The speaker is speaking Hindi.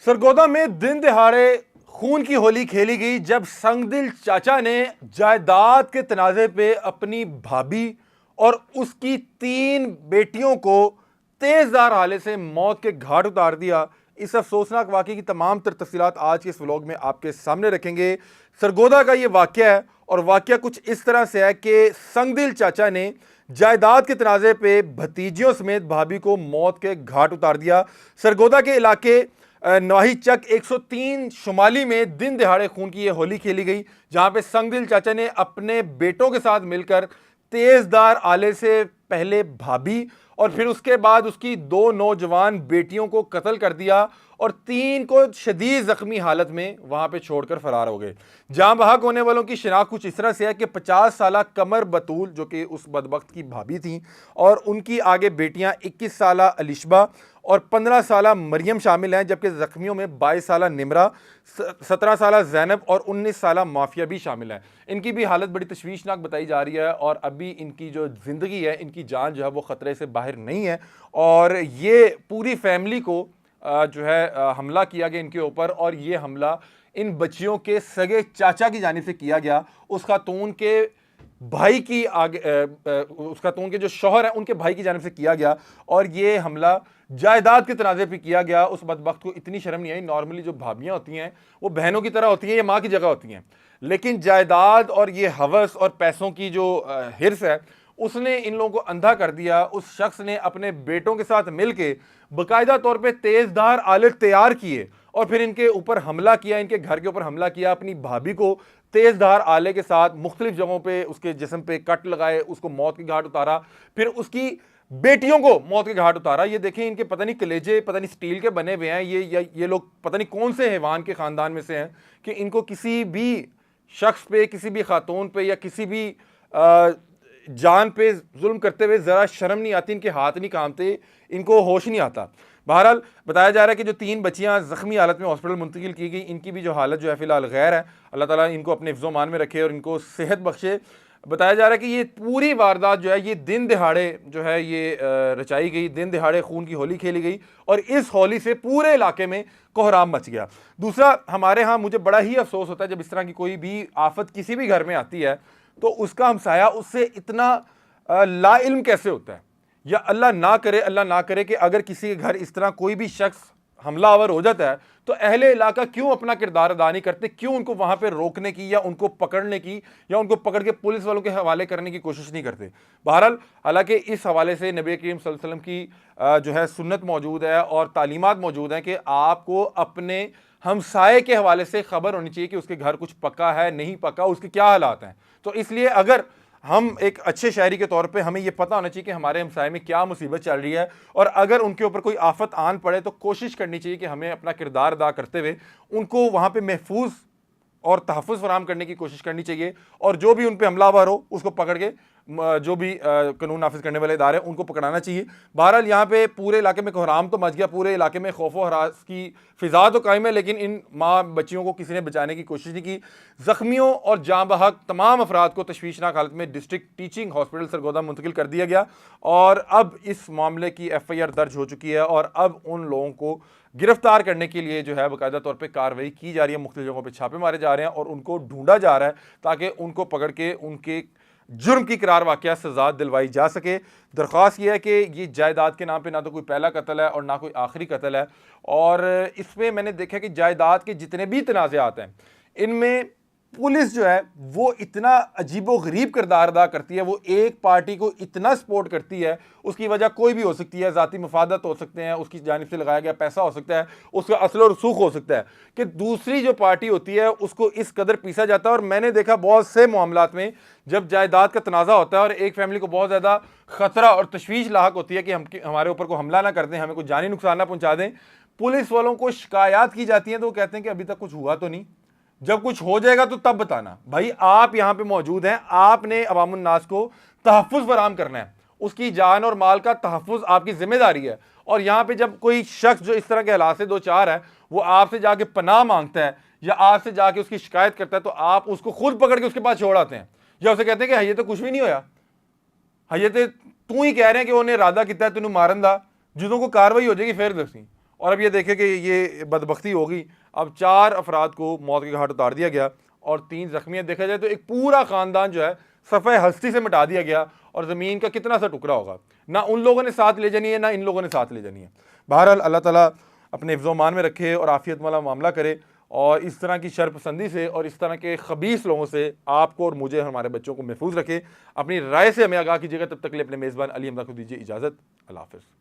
सरगोदा में दिन दिहाड़े खून की होली खेली गई जब संगदिल चाचा ने जायदाद के तनाजे पे अपनी भाभी और उसकी 3 बेटियों को तेजदार आले से मौत के घाट उतार दिया। इस अफसोसनाक वाकये की तमाम तर तफसीलात आज के इस व्लॉग में आपके सामने रखेंगे। सरगोदा का ये वाकया है और वाकया कुछ इस तरह से है कि संगदिल चाचा ने जायदाद के तनाजे पे भतीजियों समेत भाभी को मौत के घाट उतार दिया। सरगोदा के इलाके नवाही चक 103 शुमाली में दिन दिहाड़े खून की यह होली खेली गई, जहां पे संगदिल चाचा ने अपने बेटों के साथ मिलकर तेजदार आले से पहले भाभी और फिर उसके बाद उसकी 2 नौजवान बेटियों को कत्ल कर दिया और 3 को शदीद जख्मी हालत में वहां पे छोड़कर फरार हो गए। जान बहक होने वालों की शिनाख्त कुछ इस तरह से है कि 50 साला कमर बतूल जो कि उस बदबख्त की भाभी थी और उनकी आगे बेटियां 21 साला अलिशबा और 15 साला मरियम शामिल हैं, जबकि जख्मियों में 22 साला निमरा, 17 साला जैनब और 19 साला माफिया भी शामिल है। इनकी भी हालत बड़ी तशवीशनाक बताई जा रही है और अभी इनकी जो ज़िंदगी है, इनकी जान जो है वो ख़तरे से बाहर नहीं है। और ये पूरी फैमिली को जो है हमला किया गया इनके ऊपर, और ये हमला इन बच्चियों के सगे चाचा की जानिब से किया गया। उस खातून के भाई की आगे उस खातून के जो शौहर है उनके भाई की जानिब से किया गया और ये हमला जायदाद के तनाज़े पे किया गया। उस बदबख्त को इतनी शर्म नहीं आई। नॉर्मली जो भाभियां होती हैं वो बहनों की तरह होती हैं या माँ की जगह होती हैं, लेकिन जायदाद और ये हवस और पैसों की जो हिर्स है उसने इन लोगों को अंधा कर दिया। उस शख्स ने अपने बेटों के साथ मिलकर बाकायदा तौर पे तेजदार आले तैयार किए और फिर इनके ऊपर हमला किया, इनके घर के ऊपर हमला किया। अपनी भाभी को तेजदार आले के साथ मुख्तलिफ जगहों पे उसके जिस्म पे कट लगाए, उसको मौत के घाट उतारा, फिर उसकी बेटियों को मौत के घाट उतारा। ये देखें, इनके पता नहीं कलेजे पता नहीं स्टील के बने हुए हैं। ये लोग पता नहीं कौन से हैवान के खानदान में से हैं कि इनको किसी भी शख्स पे, किसी भी खातून पे या किसी भी जान पे जुल्म करते हुए ज़रा शर्म नहीं आती, इनके हाथ नहीं कांपते, इनको होश नहीं आता। बहरहाल बताया जा रहा है कि जो 3 बच्चियां जख्मी हालत में हॉस्पिटल मुंतकिल की गई, इनकी भी जो हालत जो है फिलहाल गैर है। अल्लाह ताला इनको अपने हिफ्ज़ो मान में रखे और इनको सेहत बख्शे। बताया जा रहा है कि ये पूरी वारदात जो है ये दिन दिहाड़े जो है ये रचाई गई, दिन दिहाड़े खून की होली खेली गई और इस होली से पूरे इलाके में कोहराम मच गया। दूसरा, हमारे यहाँ मुझे बड़ा ही अफसोस होता है जब इस तरह की कोई भी आफत किसी भी घर में आती है तो उसका हमसाया उससे इतना लाइल्म कैसे होता है। या अल्लाह ना करे कि अगर किसी के घर इस तरह कोई भी शख्स हमलावर हो जाता है तो अहले इलाका क्यों अपना किरदार अदा नहीं करते, क्यों उनको वहां पे रोकने की या उनको पकड़ने की या उनको पकड़ के पुलिस वालों के हवाले करने की कोशिश नहीं करते। बहरहाल, हालांकि इस हवाले से नबी करीम सल्लल्लाहु अलैहि वसल्लम की जो है सुन्नत मौजूद है और तालीमात मौजूद हैं कि आपको अपने हमसाये के हवाले से खबर होनी चाहिए कि उसके घर कुछ पक्का है, नहीं पक्का, उसके क्या हालात हैं। तो इसलिए अगर हम एक अच्छे शहरी के तौर पे हमें यह पता होना चाहिए कि हमारे हमसाये में क्या मुसीबत चल रही है और अगर उनके ऊपर कोई आफत आन पड़े तो कोशिश करनी चाहिए कि हमें अपना किरदार अदा करते हुए उनको वहाँ पे महफूज और तहफ़्फ़ुज़ फराहम करने की कोशिश करनी चाहिए और जो भी उन पर हमलावर हो उसको पकड़ के जो भी कानून नाफिज करने वाले इदारे उनको पकड़ाना चाहिए। बहरहाल, यहाँ पे पूरे इलाके में कोहराम तो मच गया, पूरे इलाके में खौफ व हरास की फिजा तो कायम है, लेकिन इन माँ बच्चियों को किसी ने बचाने की कोशिश नहीं की। जख्मियों और जाँ बहक तमाम अफराद को तशवीशनाक हालत में डिस्ट्रिक्ट टीचिंग हॉस्पिटल सरगोदा मुंतकिल कर दिया गया और अब इस मामले की FIR दर्ज हो चुकी है और अब उन लोगों को गिरफ्तार करने के लिए जो है बाकायदा तौर पे कार्रवाई की जा रही है। मुख्तलिफ जगहों पे छापे मारे जा रहे हैं और उनको ढूंढा जा रहा है ताकि उनको पकड़ के उनके जुर्म की करार वाक़या सजा दिलवाई जा सके। दरख्वास्त यह है कि ये जायदाद के नाम पे ना तो कोई पहला कत्ल है और ना कोई आखिरी कत्ल है और इसमें मैंने देखा कि जायदाद के जितने भी तनाज़ात हैं इनमें पुलिस जो है वो इतना अजीबो गरीब किरदार अदा करती है, वो एक पार्टी को इतना सपोर्ट करती है। उसकी वजह कोई भी हो सकती है, ज़ाती मफादत हो सकते हैं, उसकी जानिब से लगाया गया पैसा हो सकता है, उसका असलो रसूख हो सकता है कि दूसरी जो पार्टी होती है उसको इस कदर पीसा जाता है। और मैंने देखा बहुत से मामलात में जब जायदाद का तनाज़ा होता है और एक फैमिली को बहुत ज़्यादा ख़तरा और तशवीश लाहक होती है कि हमारे ऊपर को हमला ना कर दें, हमें कोई जानी नुकसान ना पहुँचा दें, पुलिस वालों को शिकायत की जाती है तो वो कहते हैं कि अभी तक कुछ हुआ तो नहीं, जब कुछ हो जाएगा तो तब बताना। भाई, आप यहां पे मौजूद हैं, आपने अवामुन नास को तहफ़्फ़ुज़ फराहम करना है, उसकी जान और माल का तहफ़्फ़ुज़ आपकी जिम्मेदारी है। और यहां पे जब कोई शख्स जो इस तरह के हालात से दो चार है वो आपसे जाके पनाह मांगता है या आपसे जाके उसकी शिकायत करता है तो आप उसको खुद पकड़ के उसके पास छोड़ आते हैं या उसे कहते हैं कि ये तो कुछ भी नहीं होया, ये तो तू ही कह रहे हैं कि उन्हें इरादा किया तेन मारन का, जो को कार्रवाई हो जाएगी फिर दसी। और अब ये देखें कि ये बदबख्ती होगी, अब 4 अफराद को मौत के घाट उतार दिया गया और 3 जख्मी। देखा जाए तो एक पूरा ख़ानदान जो है सफ़े हस्ती से मिटा दिया गया, और ज़मीन का कितना सा टुकड़ा होगा, ना उन लोगों ने साथ ले जानी है ना इन लोगों ने साथ ले जानी है। बहरहाल अल्लाह ताला अपने हिफ्ज़-ओ-मान में रखे और आफ़ियत वाला मामला करे, और इस तरह की शर्पसंदी से और इस तरह के खबीस लोगों से आपको और मुझे, हमारे बच्चों को महफूज रखे। अपनी राय से हमें आगाह कीजिएगा। तब तक के लिए अपने मेज़बान अली हमदा को दीजिए इजाज़त। अल्लाह हाफ़िज़।